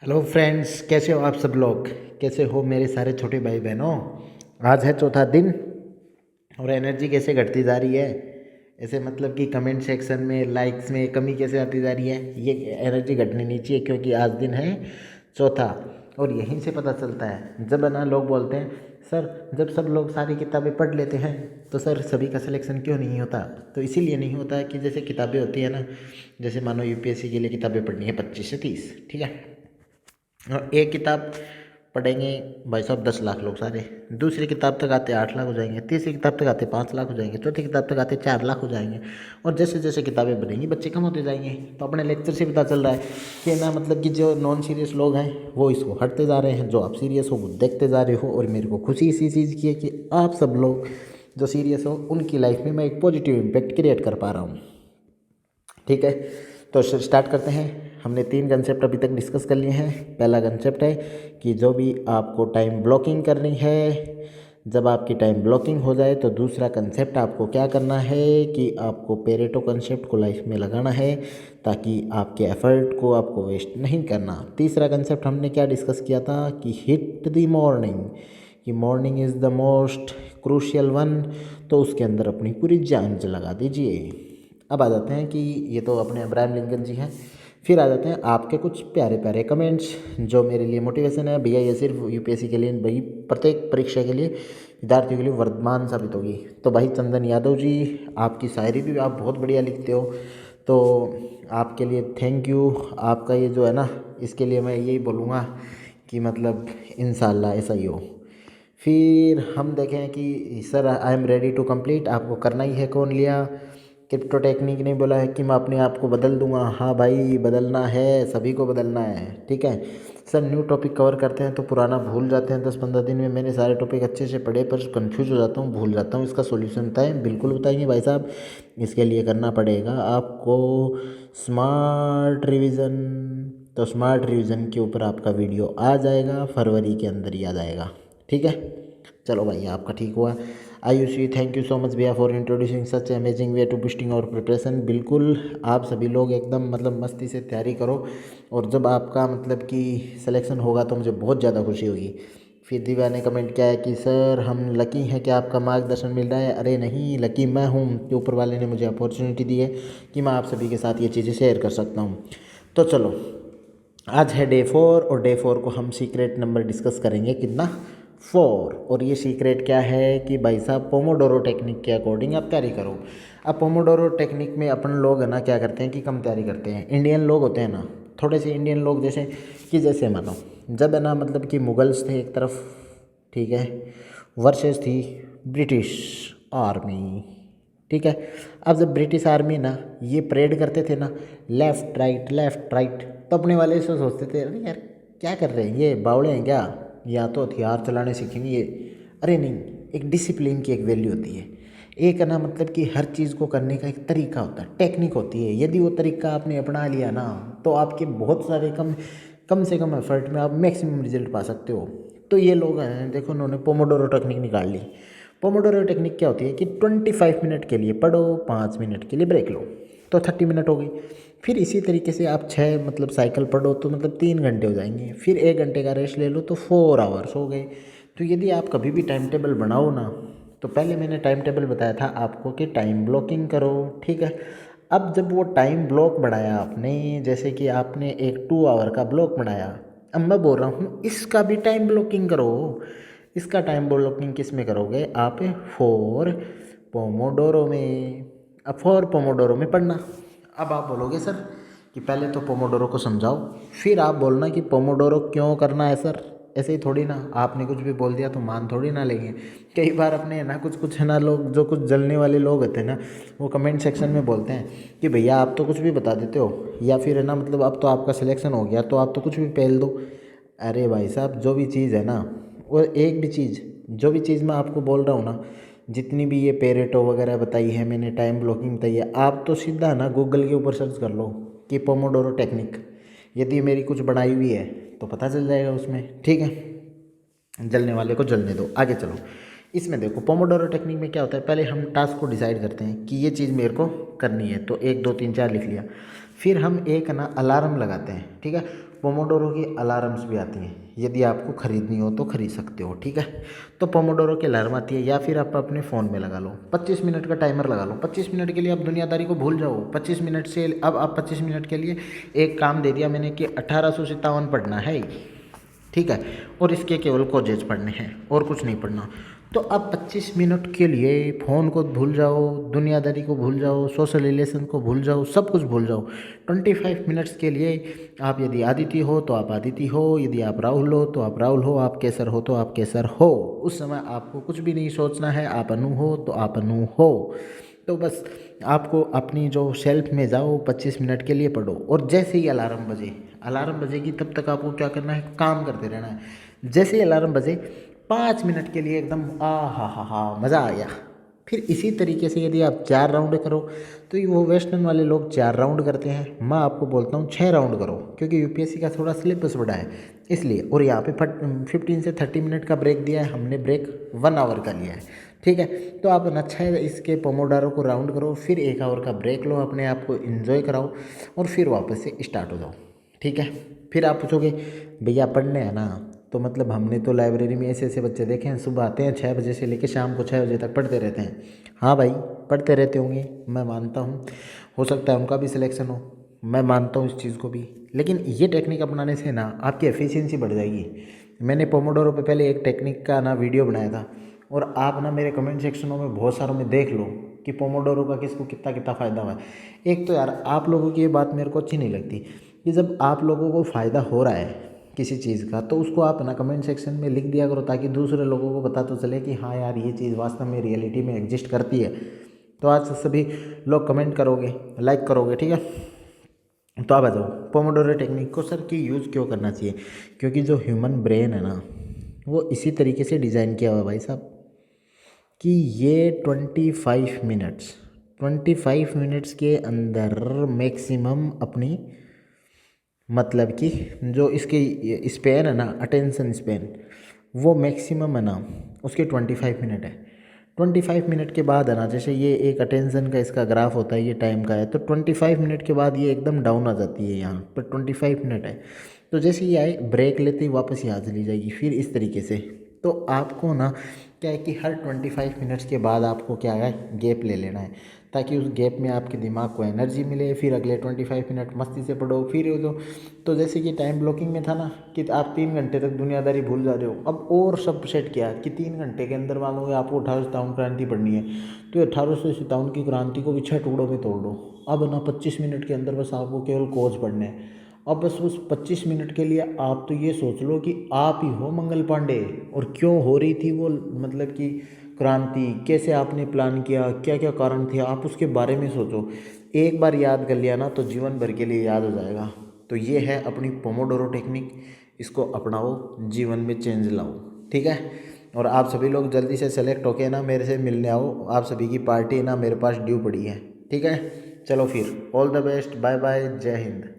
Hello friends, कैसे हो आप सब लोग। कैसे हो मेरे सारे छोटे भाई बहनों। आज है चौथा दिन और एनर्जी कैसे घटती जा रही है। ऐसे मतलब कि कमेंट सेक्शन में लाइक्स में कमी कैसे आती जा रही है। ये एनर्जी घटनी नहीं चाहिए क्योंकि आज दिन है चौथा। और यहीं से पता चलता है जब ना लोग बोलते हैं सर, जब सब लोग सारी किताबें पढ़ लेते हैं तो सर सभी का सिलेक्शन क्यों नहीं होता। तो इसीलिए नहीं होता है कि जैसे किताबें होती है ना, जैसे मानो यूपीएससी के लिए किताबें पढ़नी है 25 से 30, ठीक है। और एक किताब पढ़ेंगे भाई साहब 10 लाख लोग सारे। दूसरी किताब तक आते 8 लाख हो जाएंगे, तीसरी किताब तक आते 5 लाख हो जाएंगे, चौथी किताब तक आते 4 लाख हो जाएंगे। और जैसे जैसे किताबें बढ़ेंगी बच्चे कम होते जाएंगे। तो अपने लेक्चर से पता चल रहा है कि ना मतलब कि जो नॉन सीरियस लोग हैं वो इसको हटते जा रहे हैं, जो आप सीरियस हो वो देखते जा रहे हो। और मेरे को खुशी इसी चीज़ की है कि आप सब लोग जो सीरियस हो उनकी लाइफ में मैं एक पॉजिटिव इम्पैक्ट क्रिएट कर पा रहा हूँ। ठीक है, तो स्टार्ट करते हैं। हमने 3 कंसेप्ट अभी तक डिस्कस कर लिए हैं। पहला कंसेप्ट है कि जो भी आपको टाइम ब्लॉकिंग करनी है, जब आपकी टाइम ब्लॉकिंग हो जाए तो दूसरा कंसेप्ट आपको क्या करना है कि आपको पेरेटो कंसेप्ट को लाइफ में लगाना है ताकि आपके एफर्ट को आपको वेस्ट नहीं करना। तीसरा कंसेप्ट हमने क्या डिस्कस किया था कि हिट द मॉर्निंग, कि morning is the most crucial one. तो उसके अंदर अपनी पूरी जान लगा दीजिए। अब आ जाते हैं कि ये तो अपने अब्राहम लिंकन जी हैं। फिर आ जाते हैं आपके कुछ प्यारे प्यारे कमेंट्स जो मेरे लिए मोटिवेशन है। भैया ये सिर्फ यूपीएससी के लिए भाई, प्रत्येक परीक्षा के लिए विद्यार्थियों के लिए वरदान साबित होगी। तो भाई चंदन यादव जी, आपकी शायरी भी आप बहुत बढ़िया लिखते हो, तो आपके लिए थैंक यू। आपका ये जो है ना, इसके लिए मैं यही बोलूँगा कि मतलब इंशाल्लाह ऐसा ही हो। फिर हम देखें कि sir I am ready to complete, आपको करना ही है कौन लिया। क्रिप्टो टेक्निक ने बोला है कि मैं अपने आप को बदल दूंगा। हाँ भाई, बदलना है, सभी को बदलना है। ठीक है सर, न्यू टॉपिक कवर करते हैं तो पुराना भूल जाते हैं। 10-15 दिन में मैंने सारे टॉपिक अच्छे से पढ़े पर कंफ्यूज हो जाता हूँ, भूल जाता हूँ। इसका सॉल्यूशन बताएं। बिल्कुल बताएंगे भाई साहब। इसके लिए करना पड़ेगा आपको स्मार्ट रिवीजन। तो स्मार्ट रिवीजन के ऊपर आपका वीडियो आ जाएगा, फरवरी के अंदर ही आ जाएगा। ठीक है, चलो भाई आपका ठीक हुआ। Ayushi, thank you so much भैया for introducing such amazing way to boosting और प्रिपरेशन। बिल्कुल, आप सभी लोग एकदम मतलब मस्ती से तैयारी करो और जब आपका मतलब कि सिलेक्शन होगा तो मुझे बहुत ज़्यादा खुशी होगी। फिर दिव्या ने कमेंट किया है कि सर हम लकी हैं कि आपका मार्गदर्शन मिल रहा है। अरे नहीं, लकी मैं हूँ कि ऊपर वाले ने मुझे अपॉर्चुनिटी दी है कि मैं आप सभी के साथ ये चीज़ें शेयर कर सकता हूँ। तो चलो, आज है डे 4 और डे 4 को हम सीक्रेट नंबर डिस्कस करेंगे, कितना 4। और ये सीक्रेट क्या है कि भाई साहब पोमोडोरो टेक्निक के अकॉर्डिंग आप तैयारी करो। अब पोमोडोरो टेक्निक में अपन लोग है ना क्या करते हैं कि कम तैयारी करते हैं। इंडियन लोग होते हैं ना, थोड़े से इंडियन लोग जैसे कि जैसे मानो जब है ना मतलब कि मुगल्स थे एक तरफ, ठीक है, वर्सेस थी ब्रिटिश आर्मी। ठीक है, अब जब ब्रिटिश आर्मी ना ये परेड करते थे ना, लेफ़्ट राइट, तो अपने वाले से सोचते थे अरे यार क्या कर रहे हैं ये, बावड़े हैं क्या, या तो हथियार चलाने सीखेंगे ये। अरे नहीं, एक डिसिप्लिन की एक वैल्यू होती है। एक है ना मतलब कि हर चीज़ को करने का एक तरीका होता है, टेक्निक होती है। यदि वो तरीका आपने अपना लिया ना तो आपके बहुत सारे कम कम से कम एफर्ट में आप मैक्सिमम रिजल्ट पा सकते हो। तो ये लोग हैं देखो, उन्होंने पोमोडोरो टेक्निक निकाल ली। पोमोडोरो टेक्निक क्या होती है कि 25 मिनट के लिए पढ़ो, 5 मिनट के लिए ब्रेक लो, तो 30 मिनट हो गई। फिर इसी तरीके से आप 6 मतलब साइकिल पढ़ो तो मतलब 3 घंटे हो जाएंगे। फिर 1 घंटे का रेस्ट ले लो तो 4 आवर्स हो गए। तो यदि आप कभी भी टाइम टेबल बनाओ ना, तो पहले मैंने टाइम टेबल बताया था आपको कि टाइम ब्लॉकिंग करो। ठीक है, अब जब वो टाइम ब्लॉक बढ़ाया आपने, जैसे कि आपने एक 2 आवर का ब्लॉक बनाया, अब मैं बोल रहा हूँ इसका भी टाइम ब्लॉकिंग करो। इसका टाइम ब्लॉकिंग किस में करोगे आप, 4 पोमोडोरो में। अब 4 पोमोडोरो में पढ़ना। अब आप बोलोगे सर कि पहले तो पोमोडोरो को समझाओ, फिर आप बोलना कि पोमोडोरो क्यों करना है सर। ऐसे ही थोड़ी ना, आपने कुछ भी बोल दिया तो मान थोड़ी ना लेंगे। कई बार अपने है ना कुछ कुछ है ना लोग, जो कुछ जलने वाले लोग होते हैं ना, वो कमेंट सेक्शन में बोलते हैं कि भैया आप तो कुछ भी बता देते हो, या फिर है ना मतलब अब तो आपका सिलेक्शन हो गया तो आप तो कुछ भी पहल दो। अरे भाई साहब, जो भी चीज़ है ना, वो एक भी चीज़, जो भी चीज़ मैं आपको बोल रहा हूँ ना, जितनी भी ये पेरेटो वगैरह बताई है मैंने, टाइम ब्लॉकिंग बताई है, आप तो सीधा ना गूगल के ऊपर सर्च कर लो कि पोमोडोरो टेक्निक। यदि मेरी कुछ बनाई हुई है तो पता चल जाएगा उसमें। ठीक है, जलने वाले को जलने दो, आगे चलो। इसमें देखो पोमोडोरो टेक्निक में क्या होता है, पहले हम टास्क को डिसाइड करते हैं कि ये चीज़ मेरे को करनी है, तो 1 2 3 4 लिख लिया। फिर हम एक ना अलार्म लगाते हैं। ठीक है, पोमोडोरो की अलार्म्स भी आती हैं, यदि आपको ख़रीदनी हो तो ख़रीद सकते हो, ठीक है। तो पोमोडोरो की अलार्म आती है, या फिर आप अपने फ़ोन में लगा लो, 25 मिनट का टाइमर लगा लो। 25 मिनट के लिए आप दुनियादारी को भूल जाओ। 25 मिनट से अब आप 25 मिनट के लिए एक काम दे दिया मैंने कि 1857 पढ़ना है, ठीक है, और इसके केवल कोजेज पढ़ने हैं और कुछ नहीं पढ़ना। तो आप 25 मिनट के लिए फ़ोन को भूल जाओ, दुनियादारी को भूल जाओ, सोशल रिलेशन को भूल जाओ, सब कुछ भूल जाओ। 25 मिनट्स के लिए आप यदि आदित्य हो तो आप आदित्य हो, यदि आप राहुल हो तो आप राहुल हो, आप केसर हो तो आप केसर हो। उस समय आपको कुछ भी नहीं सोचना है। आप अनु हो तो आप अनु हो। तो बस आपको अपनी जो शेल्फ में जाओ, 25 मिनट के लिए पढ़ो, और जैसे ही अलार्म बजेगी तब तक आपको क्या करना है, काम करते रहना है। जैसे ही अलार्म बजे 5 मिनट के लिए एकदम हा मज़ा आ गया। फिर इसी तरीके से यदि आप 4 राउंड करो तो ये वो वेस्टर्न वाले लोग 4 राउंड करते हैं, मैं आपको बोलता हूँ 6 राउंड करो, क्योंकि यूपीएससी का थोड़ा सिलेबस बड़ा है इसलिए। और यहाँ पे 15 से 30 मिनट का ब्रेक दिया है हमने, ब्रेक 1 आवर का लिया है, ठीक है। तो आप अच्छा इसके पोमोडारो को राउंड करो, फिर 1 आवर का ब्रेक लो, अपने आप को इन्जॉय कराओ, और फिर वापस से स्टार्ट हो जाओ, ठीक है। फिर आप पूछोगे भैया पढ़ने है ना, तो मतलब हमने तो लाइब्रेरी में ऐसे ऐसे बच्चे देखे हैं, सुबह आते हैं 6 बजे से लेकर शाम को 6 बजे तक पढ़ते रहते हैं। हाँ भाई, पढ़ते रहते होंगे, मैं मानता हूँ, हो सकता है उनका भी सिलेक्शन हो, मैं मानता हूँ इस चीज़ को भी। लेकिन ये टेक्निक अपनाने से ना आपकी एफिशिएंसी बढ़ जाएगी। मैंने पोमोडोरो पे पहले एक टेक्निक का ना वीडियो बनाया था, और आप ना मेरे कमेंट सेक्शनों में बहुत सारों में देख लो कि पोमोडोरो का किसको कितना कितना फ़ायदा हुआ है। एक तो यार आप लोगों की ये बात मेरे को अच्छी नहीं लगती कि जब आप लोगों को फ़ायदा हो रहा है किसी चीज़ का, तो उसको आप ना कमेंट सेक्शन में लिख दिया करो, ताकि दूसरे लोगों को पता तो चले कि हाँ यार ये चीज़ वास्तव में रियलिटी में एग्जिस्ट करती है। तो आज से सभी लोग कमेंट करोगे, लाइक करोगे, ठीक है। तो आप आ जाओ पोमोडोरो टेक्निक को सर की यूज़ क्यों करना चाहिए, क्योंकि जो ह्यूमन ब्रेन है ना, वो इसी तरीके से डिज़ाइन किया हुआ है भाई साहब, कि ये 25 मिनट्स के अंदर मैक्सिमम अपनी, मतलब कि जो इसकी स्पेन है ना, अटेंशन स्पेन, वो मैक्सिमम है ना उसके 25 मिनट है। 25 मिनट के बाद है ना, जैसे ये एक अटेंशन का इसका ग्राफ होता है, ये टाइम का है, तो 25 मिनट के बाद ये एकदम डाउन आ जाती है, यहाँ पर 25 मिनट है। तो जैसे ये आए ब्रेक लेते ही वापस यहाँ चली जाएगी, फिर इस तरीके से। तो आपको ना क्या है कि हर 25 मिनट्स के बाद आपको क्या है, गैप ले लेना है, ताकि उस गैप में आपके दिमाग को एनर्जी मिले, फिर अगले 25 मिनट मस्ती से पढ़ो। फिर तो जैसे कि टाइम ब्लॉकिंग में था ना कि आप 3 घंटे तक दुनियादारी भूल जा रहे हो, अब और सब सेट किया कि 3 घंटे के अंदर मान लो आपको 1857 क्रांति पढ़नी है, तो 1857 की क्रांति को भी 6 टुकड़ों में तोड़ दो। अब ना 25 मिनट के अंदर बस आपको केवल कोज पढ़ने हैं। अब बस उस 25 मिनट के लिए आप तो ये सोच लो कि आप ही हो मंगल पांडे, और क्यों हो रही थी वो, मतलब कि क्रांति कैसे आपने प्लान किया, क्या क्या कारण थे, आप उसके बारे में सोचो। एक बार याद कर लिया ना तो जीवन भर के लिए याद हो जाएगा। तो ये है अपनी पोमोडोरो टेक्निक, इसको अपनाओ, जीवन में चेंज लाओ, ठीक है। और आप सभी लोग जल्दी से सेलेक्ट होके ना मेरे से मिलने आओ, आप सभी की पार्टी ना मेरे पास ड्यू पड़ी है, ठीक है। चलो फिर all the best, bye bye, जय हिंद।